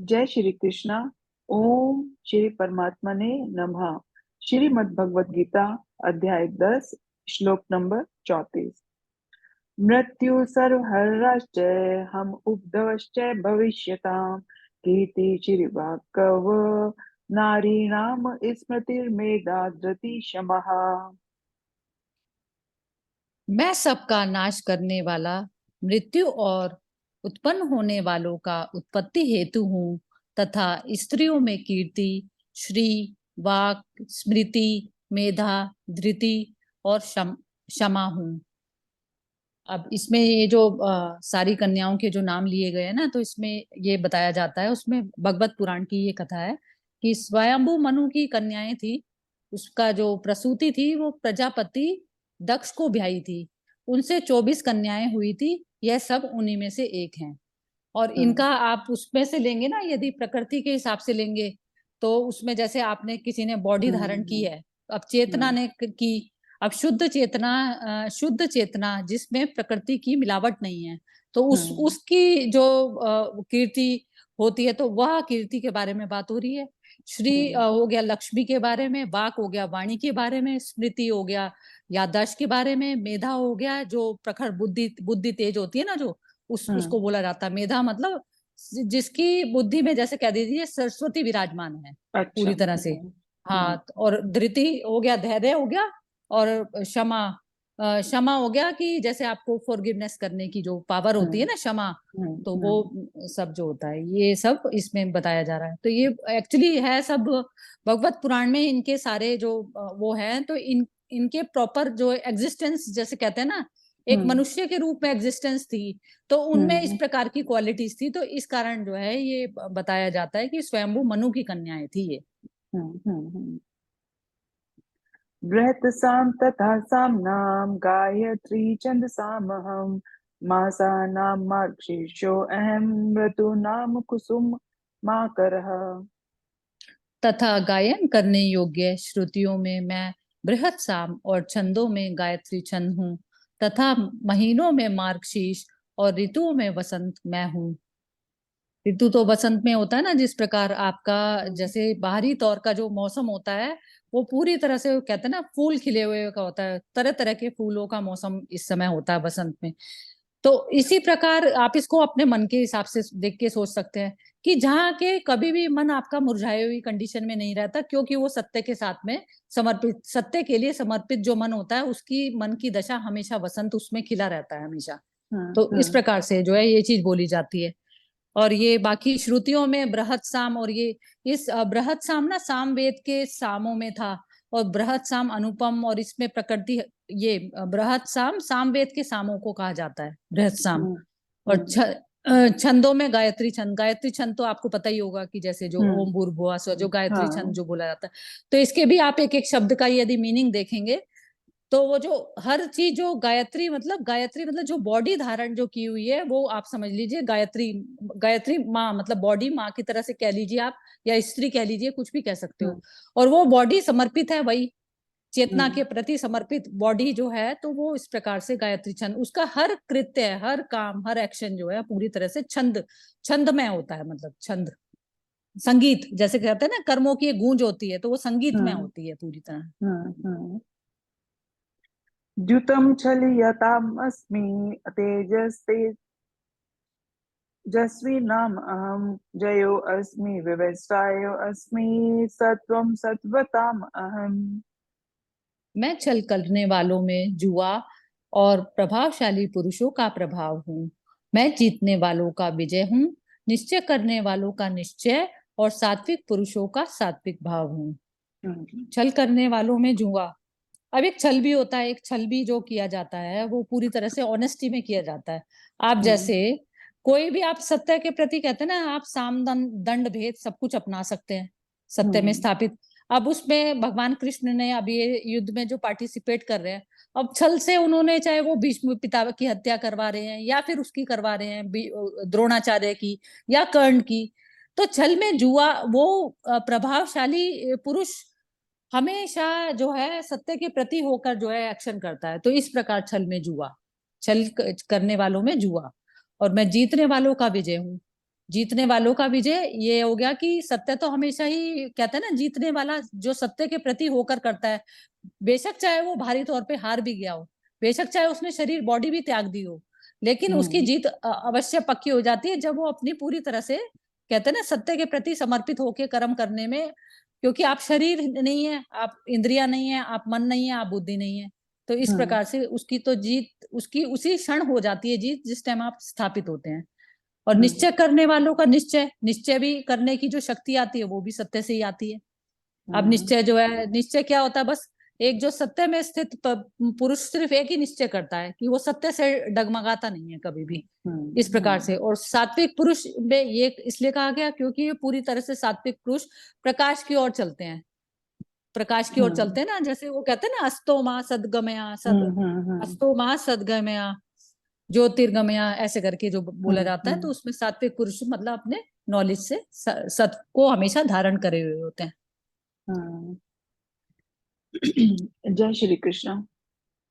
जय श्री कृष्णा। ओम श्री परमात्मने नमः। श्रीमद् भगवत गीता अध्याय 10 श्लोक नंबर 34। मृत्यु सर्वहरश्च हम उपद्रवश्च भविष्यताम् कीर्ति श्रीवाक्कव नारीणाम स्मृतिर्मेधा धृति शमः। मैं सबका नाश करने वाला, मृत्यु और उत्पन्न होने वालों का उत्पत्ति हेतु हूँ तथा स्त्रियों में कीर्ति, श्री, वाक, स्मृति, मेधा, धृति और क्षमा हूँ। अब इसमें ये जो सारी कन्याओं के जो नाम लिए गए हैं ना, तो इसमें ये बताया जाता है, उसमें भगवत पुराण की ये कथा है कि स्वयंभू मनु की कन्याएं थी। उसका जो प्रसूति थी वो प्रजापति दक्ष को ब्याही थी। उनसे 24 कन्याएं हुई थी। यह सब उन्हीं में से एक हैं। और इनका आप उसमें से लेंगे ना, यदि प्रकृति के हिसाब से लेंगे तो उसमें जैसे आपने किसी ने बॉडी धारण की है, अब चेतना ने की। अब शुद्ध चेतना जिसमें प्रकृति की मिलावट नहीं है, तो उसकी जो कीर्ति होती है, तो वह कीर्ति के बारे में बात हो रही है। श्री हो गया लक्ष्मी के बारे में, वाक हो गया वाणी के बारे में, स्मृति हो गया याददाश्त के बारे में, मेधा हो गया जो प्रखर बुद्धि बुद्धि तेज होती है ना, जो उसको बोला जाता है मेधा। मतलब जिसकी बुद्धि में जैसे कह दीजिए सरस्वती विराजमान है अच्छा। पूरी तरह से। हाँ, और धृति हो गया, धैर्य हो गया, और क्षमा हो गया कि जैसे आपको फॉरगिवनेस करने की जो पावर होती है ना, क्षमा। तो वो सब जो होता है ये सब इसमें बताया जा रहा है। तो ये एक्चुअली है सब भगवत पुराण में, इनके सारे जो वो है, तो इनके प्रॉपर जो एग्जिस्टेंस जैसे कहते हैं ना, एक मनुष्य के रूप में एग्जिस्टेंस थी, तो उनमें इस प्रकार की क्वालिटीज थी। तो इस कारण जो है ये बताया जाता है कि स्वयंभू मनु की कन्याएं थी ये। बृहत साम तथा सामनाम गायत्री छंदसामहम मासानां मार्गशीर्षो अहम ऋतूनाम कुसुम माकरः। तथा गायन करने योग्य श्रुतियों में मैं बृहत साम और छंदों में गायत्री छंद हूँ, तथा महीनों में मार्गशीर्ष और ऋतुओं में वसंत मैं हूँ। ऋतु तो बसंत में होता है ना, जिस प्रकार आपका जैसे बाहरी तौर का जो मौसम होता है वो पूरी तरह से कहते हैं ना फूल खिले हुए का होता है, तरह तरह के फूलों का मौसम इस समय होता है बसंत में। तो इसी प्रकार आप इसको अपने मन के हिसाब से देख के सोच सकते हैं कि जहाँ के कभी भी मन आपका मुरझाई हुई कंडीशन में नहीं रहता, क्योंकि वो सत्य के साथ में समर्पित, सत्य के लिए समर्पित जो मन होता है उसकी मन की दशा हमेशा वसंत उसमें खिला रहता है हमेशा। तो इस प्रकार से जो है ये चीज बोली जाती है। और ये बाकी श्रुतियों में बृहत साम, और ये इस बृहत साम ना सामवेद के सामों में था, और बृहत साम अनुपम, और इसमें प्रकृति, ये बृहत साम सामवेद के सामों को कहा जाता है बृहत साम। और छंदों में गायत्री छंद, गायत्री छंद तो आपको पता ही होगा कि जैसे जो ओम भूर्भुवः स्वः जो गायत्री छंद जो बोला जाता है, तो इसके भी आप एक एक शब्द का यदि मीनिंग देखेंगे तो वो जो हर चीज जो गायत्री मतलब जो बॉडी धारण जो की हुई है वो आप समझ लीजिए गायत्री। गायत्री माँ मतलब बॉडी माँ की तरह से कह लीजिए आप, या स्त्री कह लीजिए, कुछ भी कह सकते हो। और वो बॉडी समर्पित है वही चेतना के प्रति समर्पित बॉडी जो है, तो वो इस प्रकार से गायत्री छंद, उसका हर कृत्य हर काम हर एक्शन जो है पूरी तरह से छंद में होता है। मतलब छंद संगीत जैसे कहते हैं ना, कर्मों की एक गूंज होती है, तो वो संगीत में होती है पूरी तरह। द्युतं छलयतामस्मि तेजस्वी नाम अहम जयो अस्मि विवस्वायो अस्मि सत्वं सत्वताम अहम। मैं छल करने वालों में जुआ और प्रभावशाली पुरुषों का प्रभाव हूँ। मैं जीतने वालों का विजय हूँ, निश्चय करने वालों का निश्चय, और सात्विक पुरुषों का सात्विक भाव हूँ। छल करने वालों में जुआ। अब एक छल भी होता है, एक छल भी जो किया जाता है वो पूरी तरह से ऑनेस्टी में किया जाता है। आप जैसे कोई भी आप सत्य के प्रति कहते हैं ना, आप साम दंड भेद सब कुछ अपना सकते हैं सत्य में स्थापित। अब उसमें भगवान कृष्ण ने अब ये युद्ध में जो पार्टिसिपेट कर रहे हैं, अब छल से उन्होंने चाहे वो भीष्म पिता की हत्या करवा रहे हैं या फिर उसकी करवा रहे हैं द्रोणाचार्य की या कर्ण की, तो छल में जुआ वो प्रभावशाली पुरुष हमेशा जो है सत्य के प्रति होकर जो है एक्शन करता है। तो इस प्रकार छल में जुआ, छल करने वालों में जुआ, और मैं जीतने वालों का विजय हूँ। जीतने वालों का विजय ये हो गया कि सत्य तो हमेशा ही कहते हैं ना, जीतने वाला जो सत्य के प्रति होकर करता है, बेशक चाहे वो भारी तौर पे हार भी गया हो, बेशक चाहे उसने शरीर बॉडी भी त्याग दी हो, लेकिन उसकी जीत अवश्य पक्की हो जाती है जब वो अपनी पूरी तरह से कहते हैं ना सत्य के प्रति समर्पित होकर कर्म करने में। क्योंकि आप शरीर नहीं है, आप इंद्रिया नहीं है, आप मन नहीं है, आप बुद्धि नहीं है। तो इस प्रकार से उसकी तो जीत उसकी उसी क्षण हो जाती है जीत जिस टाइम आप स्थापित होते हैं। और निश्चय करने वालों का निश्चय निश्चय भी करने की जो शक्ति आती है वो भी सत्य से ही आती है। अब निश्चय जो है, निश्चय क्या होता है, बस एक जो सत्य में स्थित पुरुष सिर्फ एक ही निश्चय करता है कि वो सत्य से डगमगाता नहीं है कभी भी। इस प्रकार से। और सात्विक पुरुष में ये इसलिए कहा गया क्योंकि ये पूरी तरह से सात्विक पुरुष प्रकाश की ओर चलते हैं, प्रकाश की ओर चलते हैं ना, जैसे वो कहते हैं ना अस्तो माँ सदगमया अस्तो माँ सदगमया ज्योतिर्गमया, ऐसे करके जो बोला जाता है। तो उसमें सात्विक पुरुष मतलब अपने नॉलेज से सत को हमेशा धारण करे हुए होते हैं। जय श्री कृष्ण।